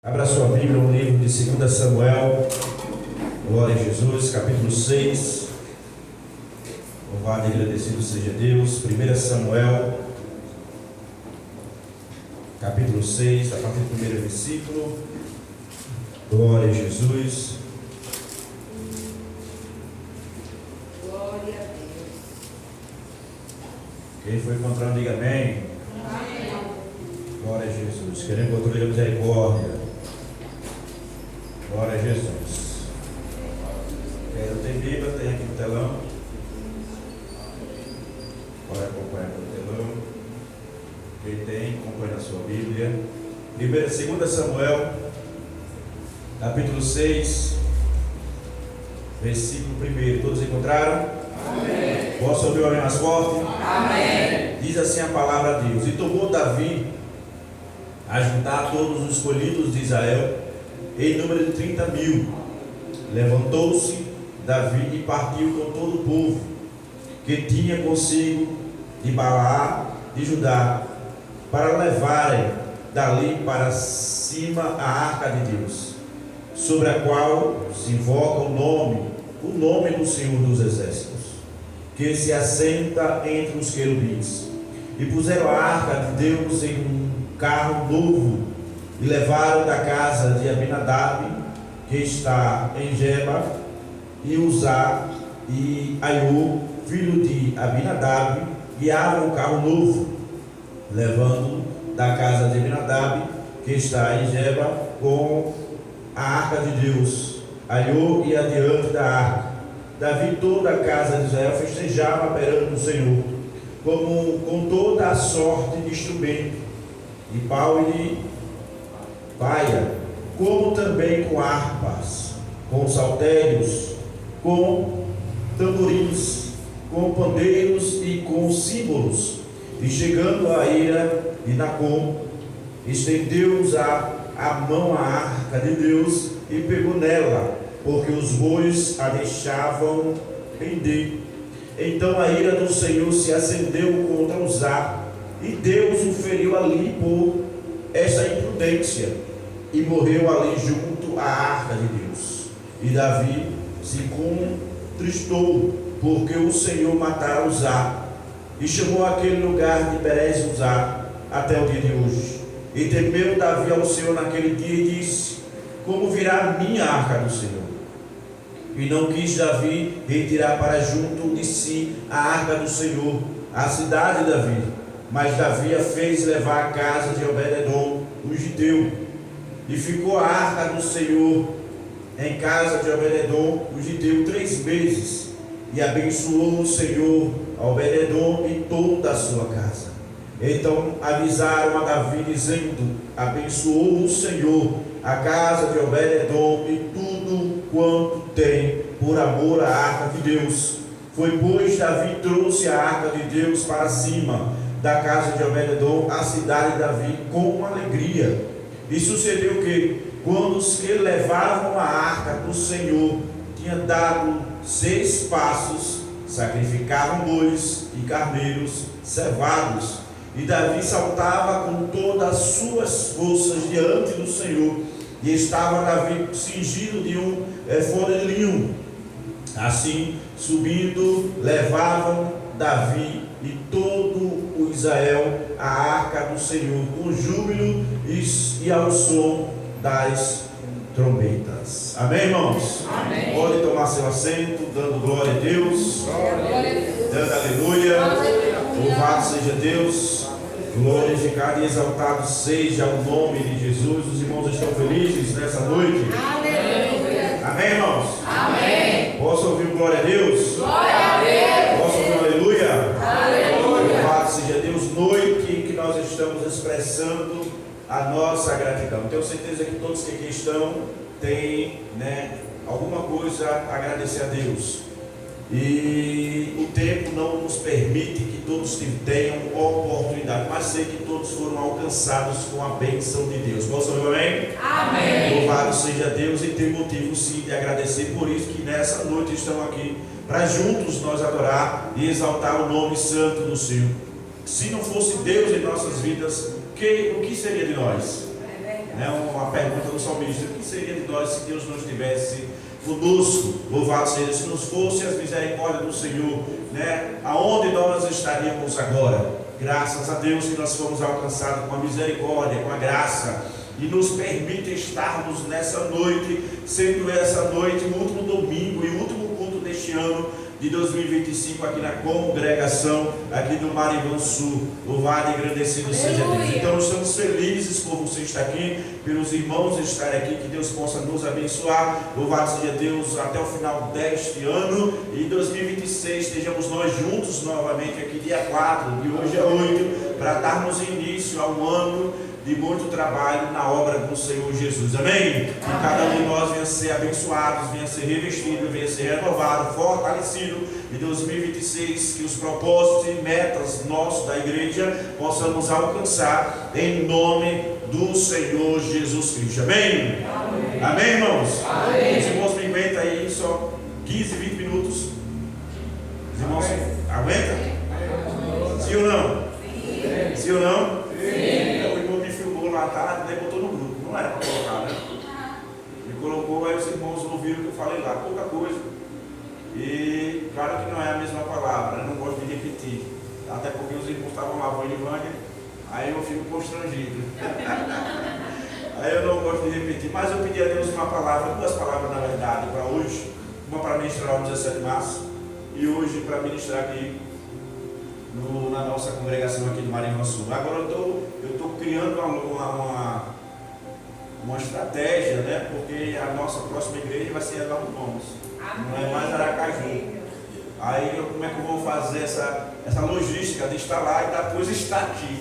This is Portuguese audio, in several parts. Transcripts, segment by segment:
Abra sua Bíblia no livro de 2 Samuel, glória a Jesus, capítulo 6. Louvado e agradecido seja Deus. 1 Samuel, capítulo 6, a partir do primeiro versículo. Glória a Jesus. Glória a Deus. Quem foi encontrando, diga amém. Amém. Glória a Jesus. Queremos controle da misericórdia. Glória a Jesus. Quem não tem Bíblia, tem aqui no telão. Pode acompanhar pelo telão. Quem tem, acompanha na sua Bíblia. 2 Samuel, capítulo 6, versículo 1. Todos encontraram? Amém. Posso ouvir o amém mais forte? Amém. Diz assim a palavra de Deus: E tomou Davi a juntar todos os escolhidos de Israel, em número de 30.000. Levantou-se Davi e partiu com todo o povo que tinha consigo de Balaá de Judá, para levarem dali para cima a arca de Deus, sobre a qual se invoca o nome do Senhor dos Exércitos, que se assenta entre os querubins. E puseram a arca de Deus em um carro novo, e levaram da casa de Abinadab, que está em Geba, e Uzá e Aiú, filho de Abinadab, guiavam o carro novo, levando da casa de Abinadab, que está em Geba, com a arca de Deus. Aiú ia adiante da arca. Davi e toda a casa de Israel festejava perante o Senhor, com toda a sorte de instrumento, de pau e de paia, como também com harpas, com saltérios, com tamborins, com pandeiros e com símbolos. E chegando a ira de Nacon, estendeu-os a mão à arca de Deus e pegou nela, porque os bois a deixavam pender. Então a ira do Senhor se acendeu contra Uzá, e Deus o feriu ali por esta imprudência, e morreu ali junto à arca de Deus. E Davi se contristou, porque o Senhor matara Uzá, e chamou aquele lugar de Perez Uzá até o dia de hoje. E temeu Davi ao Senhor naquele dia e disse: Como virá a minha arca do Senhor? E não quis Davi retirar para junto de si a arca do Senhor, a cidade de Davi, mas Davi a fez levar à casa de Obed-edom, o giteu. E ficou a arca do Senhor em casa de Obed-edom, o giteu, 3 meses. E abençoou o Senhor a Obed-edom e toda a sua casa. Então avisaram a Davi, dizendo: Abençoou o Senhor a casa de Obed-edom e tudo quanto tem, por amor à arca de Deus. Foi, pois, Davi trouxe a arca de Deus para cima da casa de Obed-edom, a cidade de Davi, com alegria. E sucedeu que, quando os que levavam a arca do Senhor tinham dado 6 passos, sacrificavam bois e carneiros cevados. E Davi saltava com todas as suas forças diante do Senhor, e estava Davi cingido de um efode de linho. Assim, subindo, levavam Davi e todo o Israel a arca do Senhor, com júbilo e ao som das trombetas. Amém, irmãos? Amém. Pode tomar seu assento, dando glória a Deus, dando aleluia. Louvado seja Deus, glorificado e exaltado seja o nome de Jesus. Os irmãos estão felizes nessa noite? Aleluia. Amém, irmãos? Amém. Posso ouvir um glória a Deus? Glória a Deus. Posso ouvir um aleluia? Aleluia. Louvado seja Deus, noite em que nós estamos expressando a nossa gratidão. Tenho certeza que todos que aqui estão têm, alguma coisa a agradecer a Deus. E o tempo não nos permite que todos tenham oportunidade, mas sei que todos foram alcançados com a bênção de Deus. Posso ouvir amém? Amém. Louvado seja Deus, e tem motivo sim de agradecer. Por isso que nessa noite estão aqui, para juntos nós adorar e exaltar o nome santo do Senhor. Se não fosse Deus em nossas vidas, o que seria de nós? Né? Uma pergunta do salmista: o que seria de nós se Deus não estivesse conosco? Louvado seja, se nos fosse as misericórdias do Senhor, né? Aonde nós estaríamos agora? Graças a Deus que nós fomos alcançados com a misericórdia, com a graça, e nos permite estarmos nessa noite, sendo essa noite o último domingo e o último culto deste ano de 2025 aqui na congregação aqui do Marivã Sul. Louvado e agradecido seja Deus. Então estamos felizes por você estar aqui, pelos irmãos estarem aqui, que Deus possa nos abençoar. Louvado seja Deus até o final deste ano, e em 2026 estejamos nós juntos novamente aqui dia 4, de hoje a 8, para darmos início a um ano de muito trabalho na obra do Senhor Jesus. Amém? Que cada um de nós venha ser abençoado, venha ser revestido, venha ser renovado, fortalecido em 2026, que os propósitos e metas nossos da igreja possamos alcançar em nome do Senhor Jesus Cristo. Amém? Amém, amém, irmãos? Amém. Os irmãos me aguentam aí só 15, 20 minutos. Os irmãos aguentam? Sim ou não? Sim. Sim ou não? Sim. O irmão me filmou lá à tarde, daí botou no grupo. Não era para colocar, né? Me colocou, aí os irmãos ouviram o que eu falei lá, pouca coisa. E claro que não é a mesma palavra, eu não gosto de repetir. Até porque os irmãos estavam lá, vão Ivânia, aí eu fico constrangido. Aí eu não gosto de repetir, mas eu pedi a Deus uma palavra, duas palavras na verdade, para hoje. Uma para ministrar no 17 de março e hoje para ministrar aqui na nossa congregação aqui do Marivã Sul. Agora eu estou criando uma estratégia, né? Porque a nossa próxima igreja vai ser lá no Gomes, não é mais Aracaju. Aí como é que eu vou fazer essa logística de estar lá e depois estar aqui?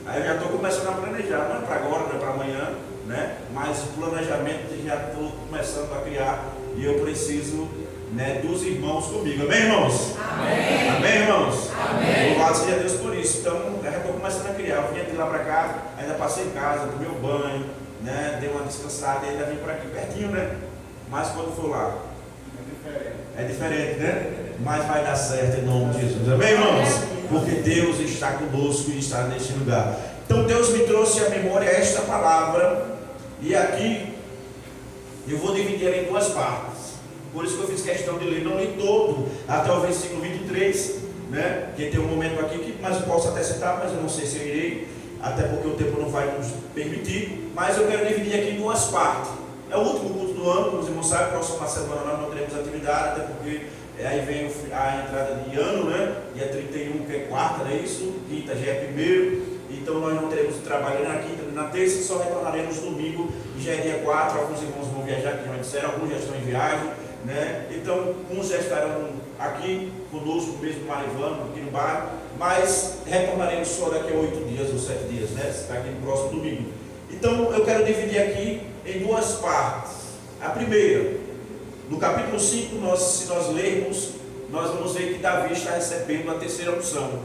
Aí eu já estou começando a planejar, não é para agora, não é para amanhã, né? Mas o planejamento já estou começando a criar, e eu preciso, né, dos irmãos comigo. Amém, irmãos? Amém. Amém, irmãos? Amém. Louvado seja Deus por isso. Então, já estou começando a criar. Eu vinha de lá para cá, ainda passei em casa, tomei um banho, né, dei uma descansada e ainda vim para aqui, pertinho, né? Mas quando for lá, é diferente, né? Mas vai dar certo em nome de Jesus. Amém, irmãos? Porque Deus está conosco e está neste lugar. Então, Deus me trouxe à memória esta palavra, e aqui eu vou dividir ela em duas partes. Por isso que eu fiz questão de ler, não li todo, até o versículo 23, né? Que tem um momento aqui que mas eu posso até citar, mas eu não sei se eu irei, até porque o tempo não vai nos permitir. Mas eu quero dividir aqui em duas partes. É o último culto do ano, como os irmãos sabem, próxima semana nós não teremos atividade, até porque aí vem a entrada de ano, né? Dia 31, que é quarta, não é isso? Quinta já é primeiro. Então nós não teremos trabalho na quinta, na terça, e só retornaremos domingo, que já é dia 4. Alguns irmãos vão viajar, que já disseram, alguns já estão em viagem, né? Então uns já estarão aqui conosco, mesmo no Marivã, aqui no bairro, mas retornaremos só daqui a 8 dias ou 7 dias, né? Aqui no próximo domingo. Então eu quero dividir aqui em duas partes. A primeira, no capítulo 5, se nós lermos, nós vamos ver que Davi está recebendo a terceira unção.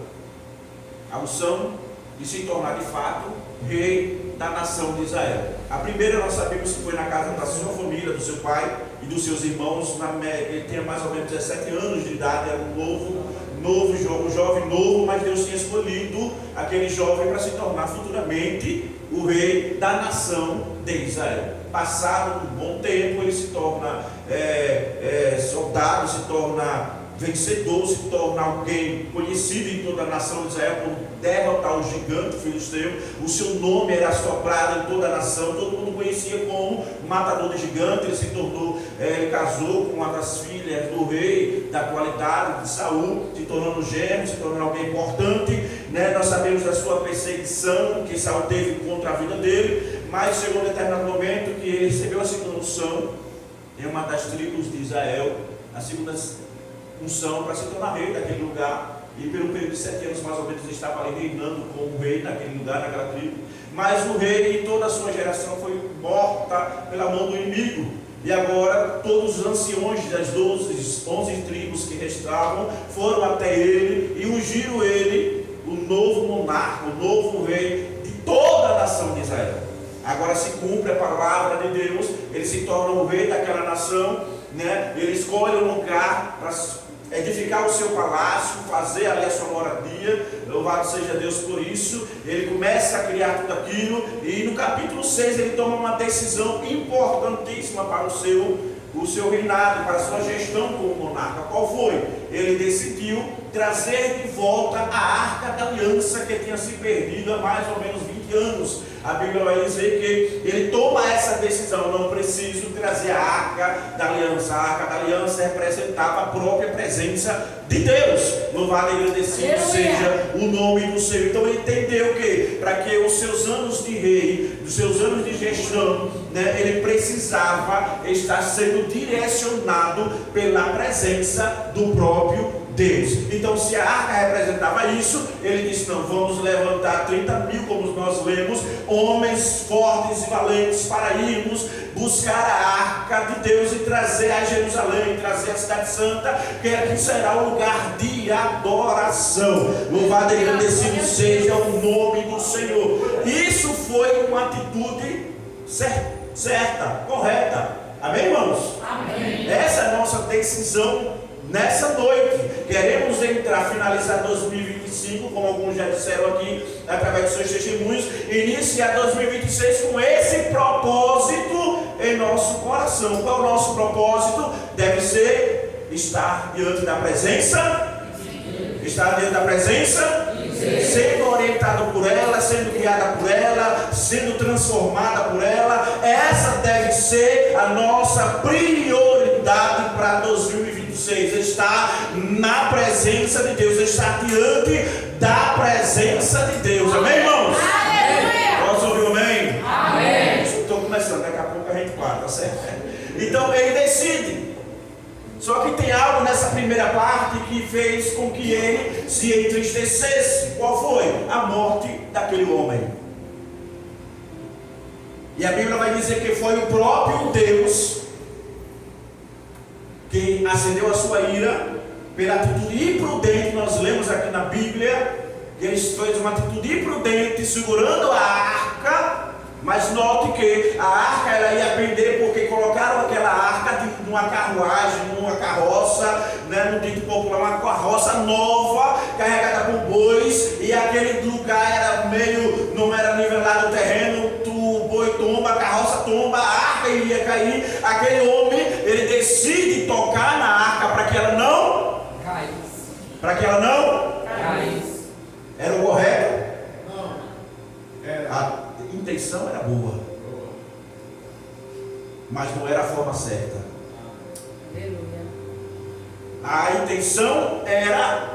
A unção de se tornar de fato rei da nação de Israel. A primeira nós sabemos que foi na casa da sua família, do seu pai e dos seus irmãos. Ele tinha mais ou menos 17 anos de idade, era um jovem novo, mas Deus tinha escolhido aquele jovem para se tornar futuramente o rei da nação de Israel. Passado um bom tempo, ele se torna soldado, se torna vencedor, se torna alguém conhecido em toda a nação de Israel por derrotar o gigante filisteu. O seu nome era soprado em toda a nação, todo mundo conhecia como matador de gigante. Ele se tornou, ele casou com uma das filhas do rei da atualidade de Saul, se tornando genro, se tornando alguém importante, né? Nós sabemos da sua perseguição que Saul teve contra a vida dele, mas chegou um determinado momento que ele recebeu a segunda unção em uma das tribos de Israel, a segunda unção para se tornar rei daquele lugar, e pelo período de 7 anos mais ou menos ele estava ali reinando como rei naquele lugar, naquela tribo. Mas o rei e toda a sua geração foi morta pela mão do inimigo, e agora todos os anciões das 11 tribos que restavam foram até ele e ungiram ele o novo monarca, o novo rei de toda a nação de Israel. Agora se cumpre a palavra de Deus, ele se torna o rei daquela nação, né? Ele escolhe um lugar para edificar o seu palácio, fazer ali a sua moradia. Louvado seja Deus por isso. Ele começa a criar tudo aquilo, e no capítulo 6 ele toma uma decisão importantíssima para o seu reinado, para a sua gestão como monarca. Qual foi? Ele decidiu trazer de volta a Arca da Aliança, que tinha se perdido há mais ou menos 20 anos. A Bíblia vai dizer que ele toma essa decisão: não preciso trazer a Arca da Aliança. A Arca da Aliança representava a própria presença de Deus. Louvado e agradecido seja o nome do Senhor. Então ele entendeu que para que os seus anos de rei, os seus anos de gestão, ele precisava estar sendo direcionado pela presença do próprio Deus. Então, se a arca representava isso, ele disse: não, vamos levantar 30 mil, como nós lemos, homens fortes e valentes, para irmos buscar a arca de Deus e trazer a Jerusalém, trazer a cidade santa, que aqui será o lugar de adoração. Louvado e agradecido seja o nome do Senhor. Isso foi uma atitude certa, correta. Amém, irmãos? Amém. Essa é a nossa decisão nessa noite. Queremos finalizar 2025, como alguns já disseram aqui, através dos seus testemunhos, iniciar 2026 com esse propósito em nosso coração. Qual é o nosso propósito? Deve ser estar diante da presença, sendo orientado por ela, sendo guiada por ela, sendo transformada por ela. Essa deve ser a nossa prioridade para 2026, estar na presença de Deus, estar diante da presença de Deus. Amém, irmãos? Aleluia! Posso ouvir um amém? Amém! Estou começando, daqui a pouco a gente para, tá certo? Então ele decide. Só que tem algo nessa primeira parte que fez com que ele se entristecesse. Qual foi? A morte daquele homem. E a Bíblia vai dizer que foi o próprio Deus que acendeu a sua ira pela atitude imprudente. Nós lemos aqui na Bíblia que ele fez uma atitude imprudente segurando a arca. Mas note que a arca ela ia perder, porque colocaram aquela arca numa carruagem, numa carroça, no dito popular, uma carroça nova, carregada por bois, e aquele lugar era não era nivelado o terreno, o boi tomba, a carroça tomba, a arca iria cair. Aquele homem, ele decide tocar na arca para que ela não Caísse. Era o correto? Não. A intenção era boa, mas não era a forma certa. Aleluia. A intenção era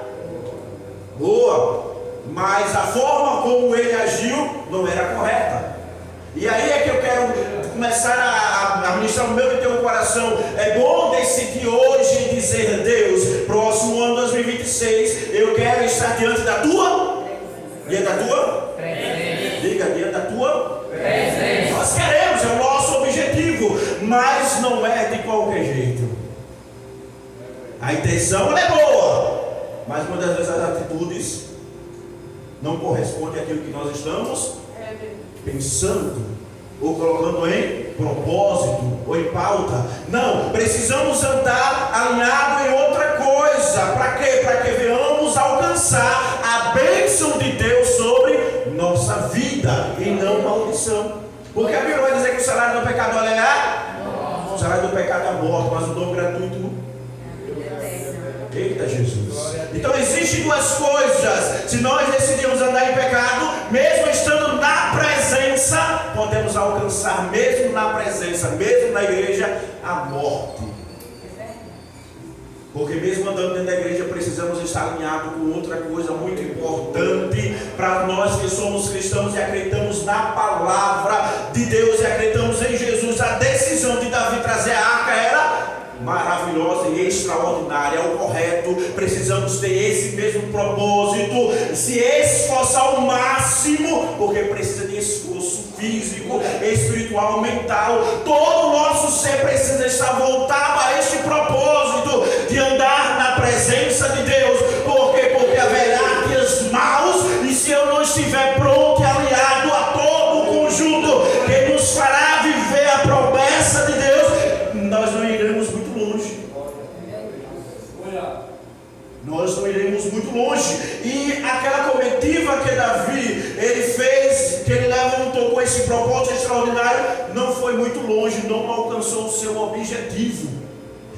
boa, mas a forma como ele agiu não era correta. E aí é que eu quero começar a ministrar o meu e teu coração. É bom decidir hoje e dizer: Deus, próximo ano 2026, eu quero estar diante da tua Presente. diga, diante da tua Presente. Nós queremos, é o nosso objetivo, mas não é de qualquer jeito. A intenção ela é boa, mas muitas vezes as atitudes não correspondem àquilo que nós estamos pensando, ou colocando em propósito, ou em pauta. Não, precisamos andar alinhado em outra coisa. Para quê? Para que venhamos alcançar a bênção de Deus sobre nossa vida e não maldição. Porque a Bíblia vai dizer que o salário do pecado é o salário do pecado é a morte, mas o dom gratuito. Eita Jesus. Então existem duas coisas. Se nós decidimos andar em pecado, mesmo estando na presença, podemos alcançar, mesmo na presença, mesmo na igreja, a morte. Porque mesmo andando dentro da igreja, precisamos estar alinhados com outra coisa muito importante para nós que somos cristãos e acreditamos na palavra de Deus e acreditamos em Jesus. A decisão de Davi trazer a arca era maravilhosa e extraordinária, é o correto. Precisamos ter esse mesmo propósito, se esforçar ao máximo, porque precisa de esforço físico, espiritual, mental. Todo o nosso ser precisa estar voltado a este propósito de andar na presença de Deus. Por quê? Porque haverá dias maus, e se eu não estiver pronto e aliado a todo o conjunto que nos fará viver a promessa de Deus, nós não iremos muito longe. Nós não iremos muito longe. E aquela comitiva que Davi ele fez, que ele levantou com esse propósito extraordinário, não foi muito longe, não alcançou o seu objetivo.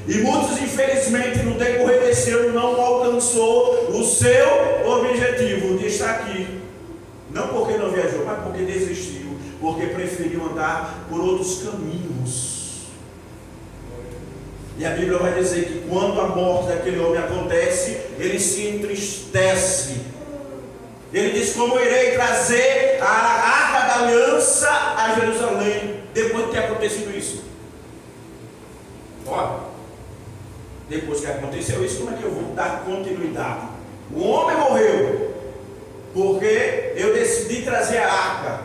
E muitos, infelizmente, no decorrer desse ano, não alcançou o seu objetivo de estar aqui. Não porque não viajou, mas porque desistiu, porque preferiu andar por outros caminhos. E a Bíblia vai dizer que quando a morte daquele homem acontece, ele se entristece. Ele diz: como irei trazer a arca da aliança a Jerusalém, depois de ter acontecido isso? Olha, depois que aconteceu isso, como é que eu vou dar continuidade? O homem morreu, porque eu decidi trazer a arca,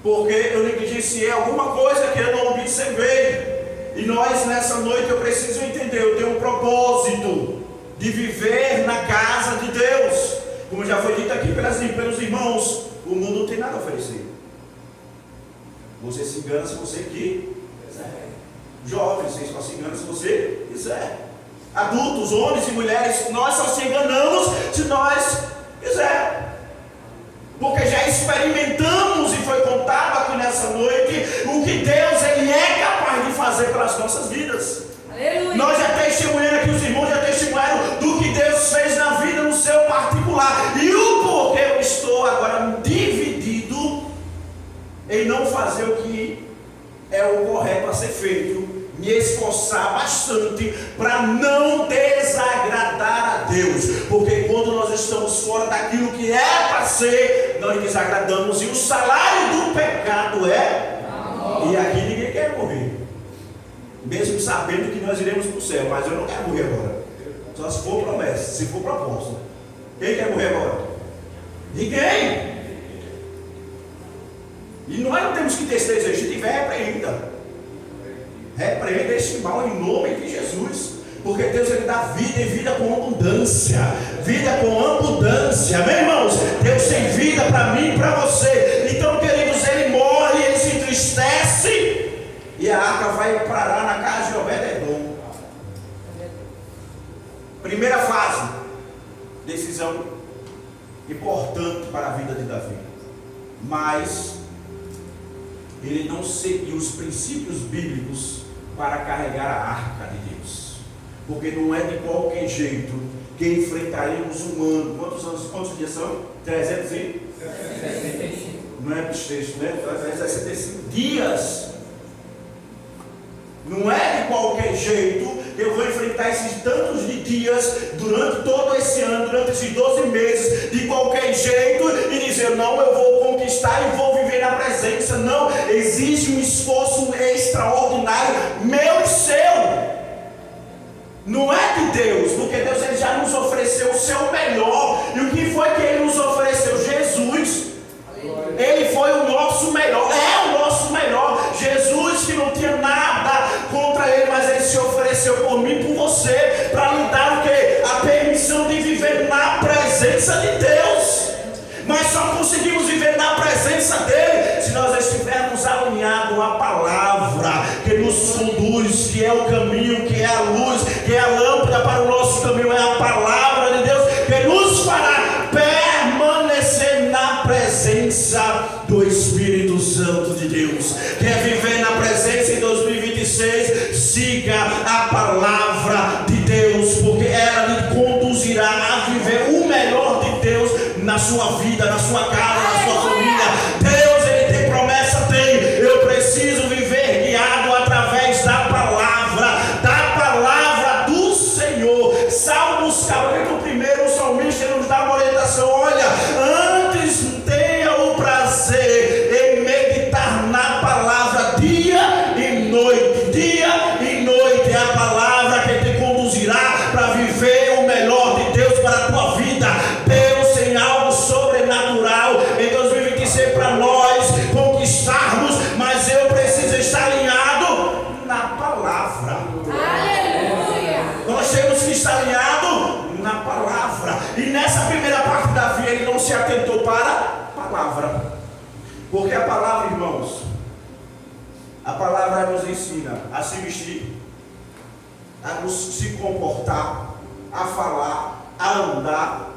porque eu negligenciei alguma coisa que eu não observei. E nós, nessa noite, eu preciso entender, eu tenho um propósito de viver na casa de Deus. Como já foi dito aqui pelos irmãos, o mundo não tem nada a oferecer. Você se engana se você quiser. Jovens, você só se engana se você quiser. Adultos, homens e mulheres, nós só se enganamos se nós quisermos. Porque já experimentamos e foi contado aqui nessa noite o que Deus ele é capaz de fazer pelas nossas vidas. Aleluia. Nós já testemunhamos aqui, os irmãos já testemunharam do que Deus fez na vida no seu particular. E o porquê eu estou agora dividido em não fazer o que é o correto a ser feito, me esforçar bastante para não desagradar a Deus, porque quando nós estamos fora daquilo que é para ser, nós desagradamos, e o salário do pecado é amor. E aqui ninguém quer morrer, mesmo sabendo que nós iremos para o céu, mas eu não quero morrer agora, só se for promessa, se for proposta. Quem quer morrer agora? Ninguém. E nós não temos que ter esse desejo, se tiver, repreenda. Repreenda este mal em nome de Jesus, porque Deus ele dá vida e vida com abundância, vida com abundância, amém, irmãos? Deus tem vida para mim e para você. Então, queridos, ele morre, ele se entristece, e a arca vai parar na casa de Obed-Edom. Primeira fase, decisão importante para a vida de Davi, mas ele não seguiu os princípios bíblicos para carregar a arca de Deus, porque não é de qualquer jeito que enfrentaremos um ano. Quantos dias são? 365. Não é bissexto, né? 365 dias. Não é de qualquer jeito que eu vou enfrentar esses tantos de dias durante todo esse ano, durante esses 12 meses, de qualquer jeito, e dizer: não, eu vou conquistar e vou viver na presença. Não, exige um esforço extraordinário, meu e seu. Não é de Deus, porque Deus ele já nos ofereceu o seu melhor. E o que foi que ele nos ofereceu? Jesus. Ele foi o nosso melhor, é o nosso melhor. Jesus, que não tinha nada contra ele, mas ele se ofereceu por mim e por você, para lhe dar o quê? A permissão de viver na presença de Deus. Mas só conseguimos viver na presença dele se nós estivermos alinhados à palavra que nos conduz, que é o caminho, que é a luz, que é a lâmpada para o nosso caminho. É a palavra de Deus que nos fará permanecer na presença do Espírito Santo de Deus. Quer viver na presença em 2026? Siga a palavra de Deus, porque ela lhe conduzirá a viver o melhor de Deus na sua vida, na sua casa, na sua família. Deus ele tem promessa, tem. Eu preciso viver guiado através da palavra do Senhor. Salmos capítulo 1, o salmista nos dá uma orientação: olha, antes tenha o prazer em meditar na palavra dia e noite. Dia e noite é a palavra que te conduzirá para viver o melhor de Deus para a tua vida. Deus tem algo sobrenatural em 2026 para nós conquistarmos, mas eu preciso estar alinhado na palavra. Aleluia. Nós temos que estar alinhado na palavra. E nessa primeira parte da vida ele não se atentou para a palavra, porque a palavra, irmãos, a palavra nos ensina a se vestir, a nos se comportar, a falar, a andar.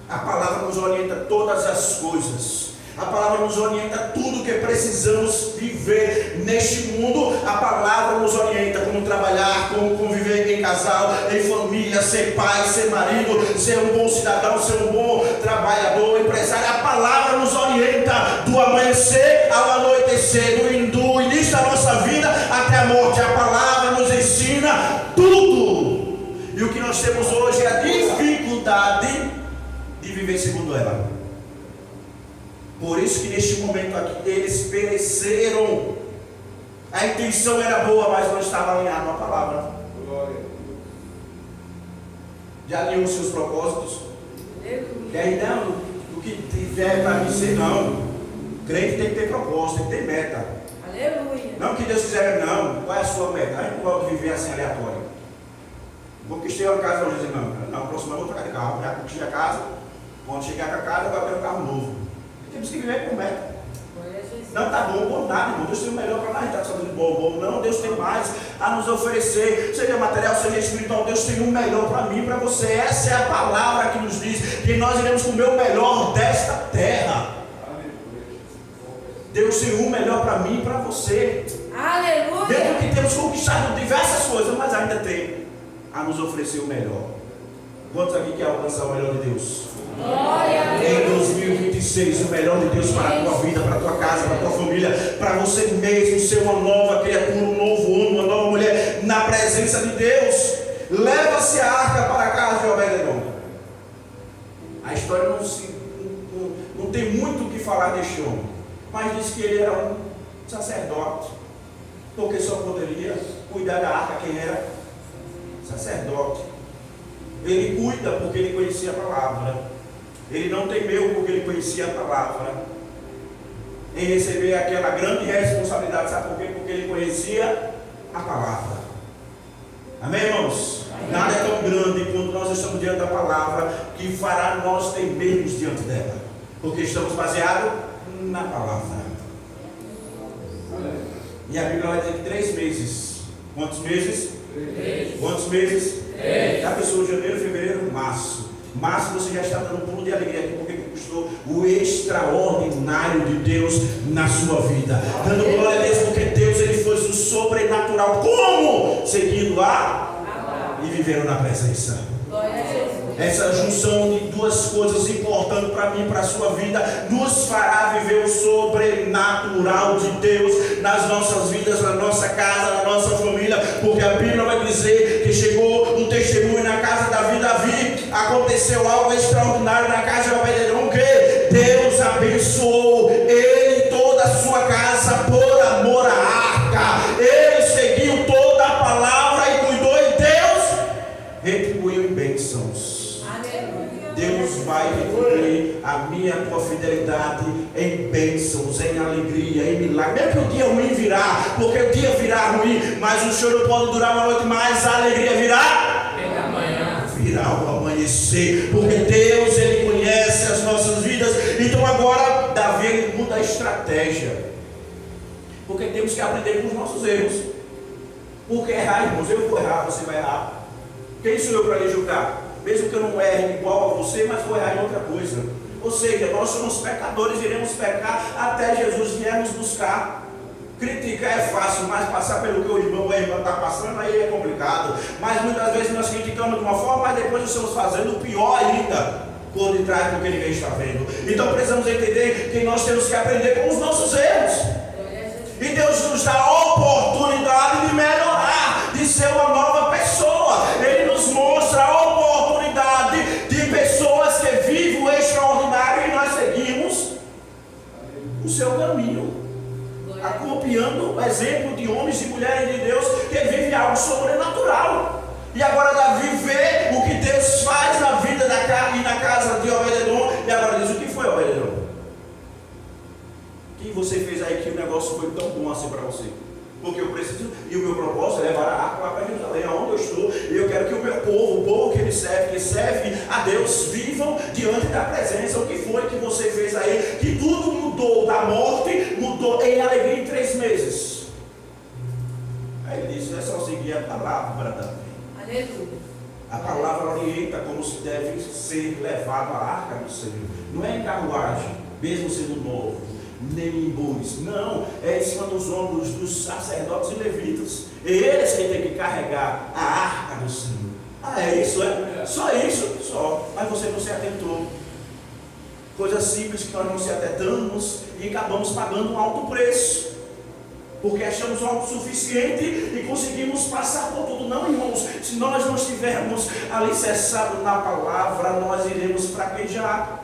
A palavra nos orienta todas as coisas. A palavra nos orienta tudo que precisamos viver neste mundo. A palavra nos orienta como trabalhar, como conviver em casal, em família, ser pai, ser marido, ser um bom cidadão, ser um bom trabalhador, empresário. A palavra nos orienta do amanhecer ao anoitecer, do início da nossa vida até a morte. A palavra nos ensina tudo. E o que nós temos hoje é a dificuldade de viver segundo ela. Por isso que neste momento aqui eles pereceram. A intenção era boa, mas não estava alinhado com a palavra. Já alinhou os seus propósitos? E aí não, o que tiver para mim ser não. Crente tem que ter propósito, tem que ter meta. Aleluia. Não que Deus quiser, não. Qual é a sua meta? A gente não pode viver assim aleatório. Conquistei uma casa hoje, não, próximo eu vou trocar de carro. Já conquistei a casa. Quando chegar com a casa, eu vou ter um carro novo. Temos que viver com meta. Não está bom nada, irmão. Deus tem o melhor para nós. Está fazendo bom. Não, Deus tem mais a nos oferecer. Seja material, seja espiritual. Deus tem o melhor para mim e para você. Essa é a palavra que nos diz que nós iremos comer o melhor desta terra. Deus tem o melhor para mim e para você. Aleluia. Mesmo que temos conquistado diversas coisas, mas ainda tem a nos oferecer o melhor. Quantos aqui querem alcançar o melhor de Deus? Em 2026, o melhor de Deus para a tua vida, para a tua casa, para a tua família, para você mesmo ser uma nova criatura, um novo homem, uma nova mulher, na presença de Deus. Leva-se a arca para a casa de Obed-edom. A história não tem muito o que falar deste homem, mas diz que ele era um sacerdote, porque só poderia cuidar da arca quem era sacerdote. Ele cuida porque ele conhecia a palavra. Ele não temeu porque ele conhecia a palavra. Em receber aquela grande responsabilidade, sabe por quê? Porque ele conhecia a palavra. Amém, irmãos? Amém. Nada é tão grande quando nós estamos diante da palavra que fará nós temermos diante dela, porque estamos baseados na palavra. E a Bíblia vai dizer que 3 meses. Quantos meses? 3. Quantos meses? 3. Já pensou janeiro, fevereiro, março. Março você já está dando um pulo de alegria aqui, porque conquistou o extraordinário de Deus na sua vida. Dando glória a Deus, porque Deus ele foi o sobrenatural. Como? Seguindo e viveram na presença. Glória a Jesus. Essa junção de duas coisas importantes para mim e para a sua vida nos fará viver o sobrenatural de Deus nas nossas vidas, na nossa casa, na nossa família, porque a Bíblia vai dizer que chegou um testemunho na casa de Davi, aconteceu algo extraordinário na casa de Obed-edom, que Deus abençoou ele e toda a sua casa por amor à arca. Ele seguiu toda a palavra e cuidou, e Deus retribuiu em bênçãos. Deus vai retribuir a minha, a tua fidelidade em bênçãos, em alegria, em milagre. Mesmo que o dia ruim virá, porque o dia virá ruim, mas o choro pode durar uma noite, mas a alegria virá amanhã. Virá o amanhecer, porque Deus ele conhece as nossas vidas. Então agora Davi ele muda a estratégia, porque temos que aprender com os nossos erros. Porque errar, irmãos, eu vou errar, você vai errar. Quem sou eu para lhe julgar? Mesmo que eu não erre igual a você, mas vou errar em outra coisa. Ou seja, nós somos pecadores, iremos pecar até Jesus vier nos buscar. Criticar é fácil, mas passar pelo que o irmão ou a irmã está passando, aí é complicado. Mas muitas vezes nós criticamos de uma forma, mas depois estamos fazendo o pior ainda, por detrás do que ninguém está vendo. Então precisamos entender que nós temos que aprender com os nossos erros. E Deus nos dá a oportunidade de melhorar, de ser uma nova pessoa. Ele nos mostra a oportunidade de pessoas que vivem o extraordinário e nós seguimos o seu caminho, copiando o exemplo de homens e mulheres de Deus que vivem algo sobrenatural. E agora Davi vê o que Deus faz na vida e na casa de Obed-edom, e agora diz: o que foi, Obed-edom? O que você fez aí que o negócio foi tão bom assim para você? Porque eu preciso, e o meu propósito é levar a arca lá para Jerusalém, aonde eu estou, e eu quero que o meu povo, o povo que ele serve a Deus, vivam diante da presença. O que foi que você fez aí, que tudo mudou da morte, mudou em alegria em 3 meses? Aí ele disse: é só seguir a palavra, Davi. Aleluia. A palavra orienta como se deve ser levado à arca do Senhor. Não é em carruagem, mesmo sendo novo, nem em bois. Não, é em cima dos ombros dos sacerdotes e levitas. Eles que têm que carregar a arca do Senhor. Ah, é isso, é? Só isso? Só. Mas você não se atentou. Coisas simples que nós não se atentamos e acabamos pagando um alto preço. Porque achamos autossuficiente e conseguimos passar por tudo. Não, irmãos, se nós não estivermos alicerçados na palavra, nós iremos fraquejar.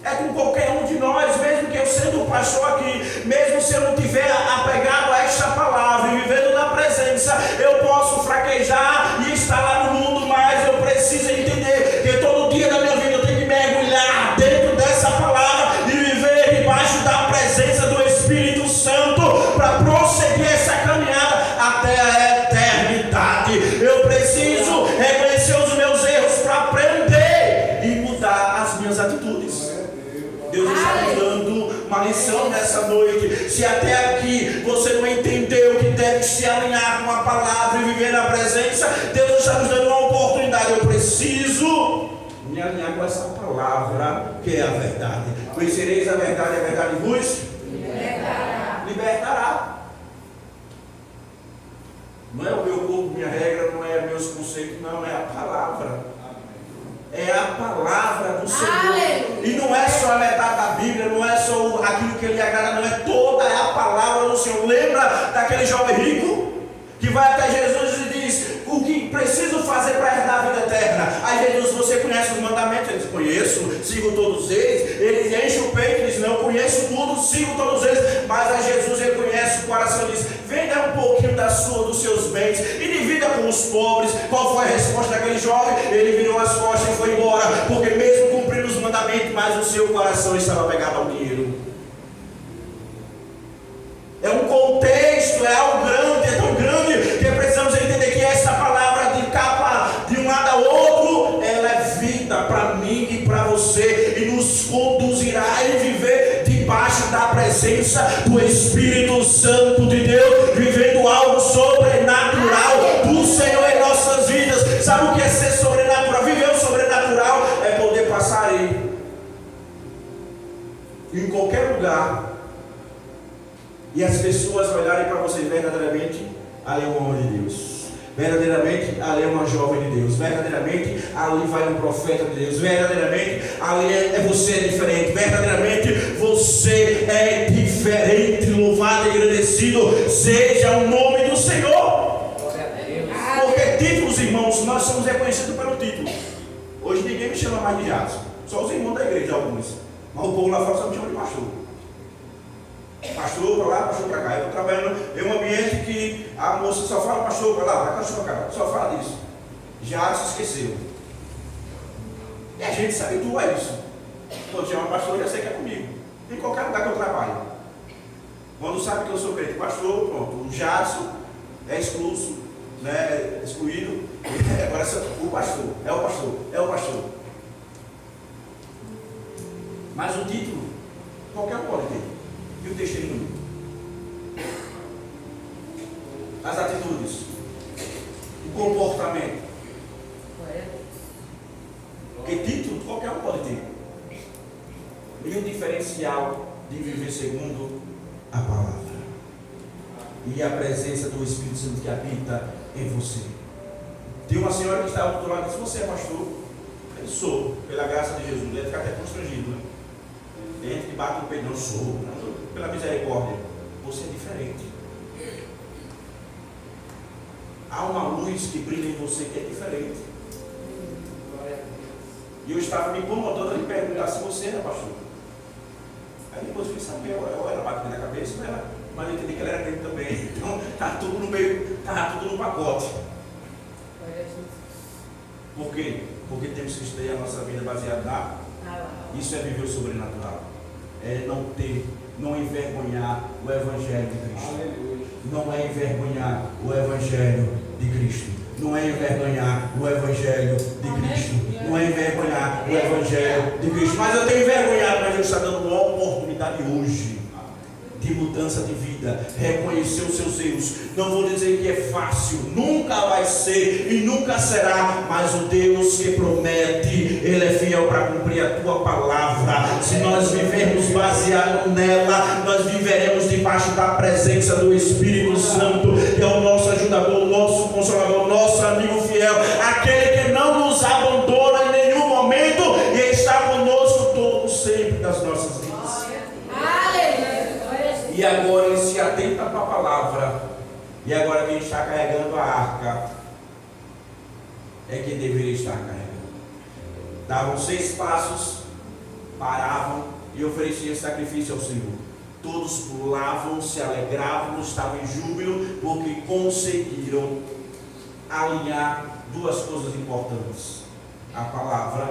É com qualquer um de nós, mesmo que eu sendo pastor aqui, mesmo se eu não tiver apegado a esta palavra e vivendo na presença, eu posso fraquejar e estar lá no mundo, mas eu preciso entender que todo dia da minha vida eu tenho que mergulhar dentro dessa palavra e viver debaixo da presença do Espírito Santo para prosseguir essa caminhada até a eternidade. Eu preciso reconhecer os meus erros para aprender e mudar as minhas atitudes. Deus está nos dando uma lição nessa noite. Se até aqui você não entendeu que deve se alinhar com a palavra e viver na presença, Deus está nos dando uma oportunidade. Eu preciso me alinhar com essa palavra que é a verdade. Conhecereis a verdade vos libertará. Não é o meu corpo, minha regra, não é meus conceitos, não, é a palavra. É a palavra do Senhor. Aleluia. E não é só a metade da Bíblia, não é só aquilo que ele agrada, não é toda, é a palavra do Senhor. Lembra daquele jovem rico que vai até Jesus e diz: o que preciso fazer para herdar a vida eterna? Aí Jesus: você conhece os mandamentos? Ele diz: conheço, sigo todos eles. Ele enche o peito e diz: não, conheço tudo, sigo todos eles. Mas a Jesus ele conhece o coração e diz: venda um pouquinho dos seus bens e divida com os pobres. Qual foi a resposta daquele jovem? Ele virou as costas e foi embora, porque mesmo cumprindo os mandamentos, mas o seu coração estava pegado ao dinheiro. É um contexto, é algo grande, é tão grande que precisamos entender que essa palavra de capa de um lado ao outro, ela é vida para mim e para você, e nos conduzirá a viver debaixo da presença do Espírito Santo de Deus, vivendo algo sobrenatural do Senhor em nossas vidas. Sabe o que é ser sobrenatural? Viver o sobrenatural é poder passar aí em qualquer lugar e as pessoas olharem para você verdadeiramente: ali é um homem de Deus, verdadeiramente ali é uma jovem de Deus, verdadeiramente ali vai um profeta de Deus, verdadeiramente ali você é diferente, verdadeiramente você é diferente. Louvado e agradecido seja o nome do Senhor. Porque títulos, irmãos, nós somos reconhecidos pelo título. Hoje ninguém me chama mais de Jadson, só os irmãos da igreja, alguns, mas o povo lá fora só me chama de pastor. Pastor para lá, pastor para cá. Eu estou trabalhando em um ambiente que a moça só fala pastor para lá, pastor para cá, só fala disso. Já se esqueceu. E a gente se habitua a isso. Quando chama pastor, já sei que é comigo. Em qualquer lugar que eu trabalho. Quando sabe que eu sou crente, pastor, pronto. O Jadson é expulso, né? Excluído. Agora o pastor, é o pastor, é o pastor. Mas o título, qualquer um pode ter. E o testemunho, as atitudes, o comportamento. Porque título qualquer um pode ter. E o diferencial de viver segundo a palavra e a presença do Espírito Santo que habita em você. Tem uma senhora que estava do outro lado e disse: você é pastor? Eu sou, pela graça de Jesus. Deve ficar até constrangido, né? Tem gente que bate no peito: não sou, pela misericórdia. Você é diferente. Há uma luz que brilha em você que é diferente. E eu estava me incomodando de perguntar se você era pastor. Aí depois eu fui saber, ou ela bateu na cabeça, mas eu entendi que ela era crente também. Então está tudo no meio, está tudo no pacote. Por quê? Porque temos que estudar a nossa vida baseada na. Isso é viver o sobrenatural. É não envergonhar o Evangelho de Cristo. Não é envergonhar o Evangelho de Cristo. Não é envergonhar o Evangelho de Cristo. Não é envergonhar o Evangelho de Cristo. Mas eu tenho envergonhado, mas Deus está dando uma oportunidade hoje de mudança de vida, reconhecer os seus erros. Não vou dizer que é fácil, nunca vai ser e nunca será, mas o Deus que promete, Ele é fiel para cumprir a tua palavra. Se nós vivermos baseado nela, nós viveremos debaixo da presença do Espírito Santo, que é o nosso ajudador, o nosso consolador, o nosso amigo fiel, aquele que não nos abandona em nenhum momento e está conosco todo sempre das nossas vidas. E agora ele se atenta para a palavra. E agora quem está carregando a arca é quem deveria estar carregando. Davam 6 passos, paravam e ofereciam sacrifício ao Senhor. Todos pulavam, se alegravam, estavam em júbilo, porque conseguiram alinhar 2 coisas importantes: a palavra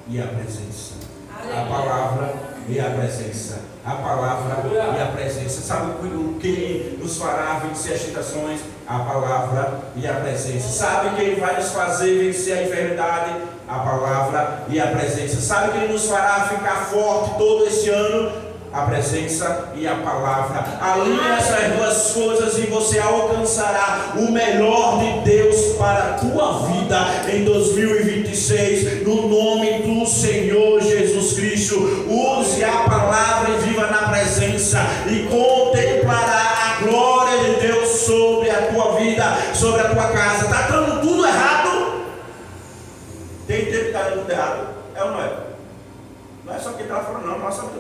e a presença. A palavra e a presença. A palavra e a presença. Sabe o que nos fará vencer as tentações? A palavra e a presença. Sabe quem vai nos fazer vencer a enfermidade? A palavra e a presença. Sabe quem nos fará ficar forte todo esse ano? A presença e a palavra. Alinhe essas 2 coisas e você alcançará o melhor de Deus para a tua vida em 2026, no nome do Senhor Jesus Cristo. Use a palavra e viva na presença, e contemplará a glória de Deus sobre a tua vida, sobre a tua casa. Está dando tudo errado? Tem tempo que está dando tudo errado? É ou não é? Não é só quem está falando, não. Nossa vida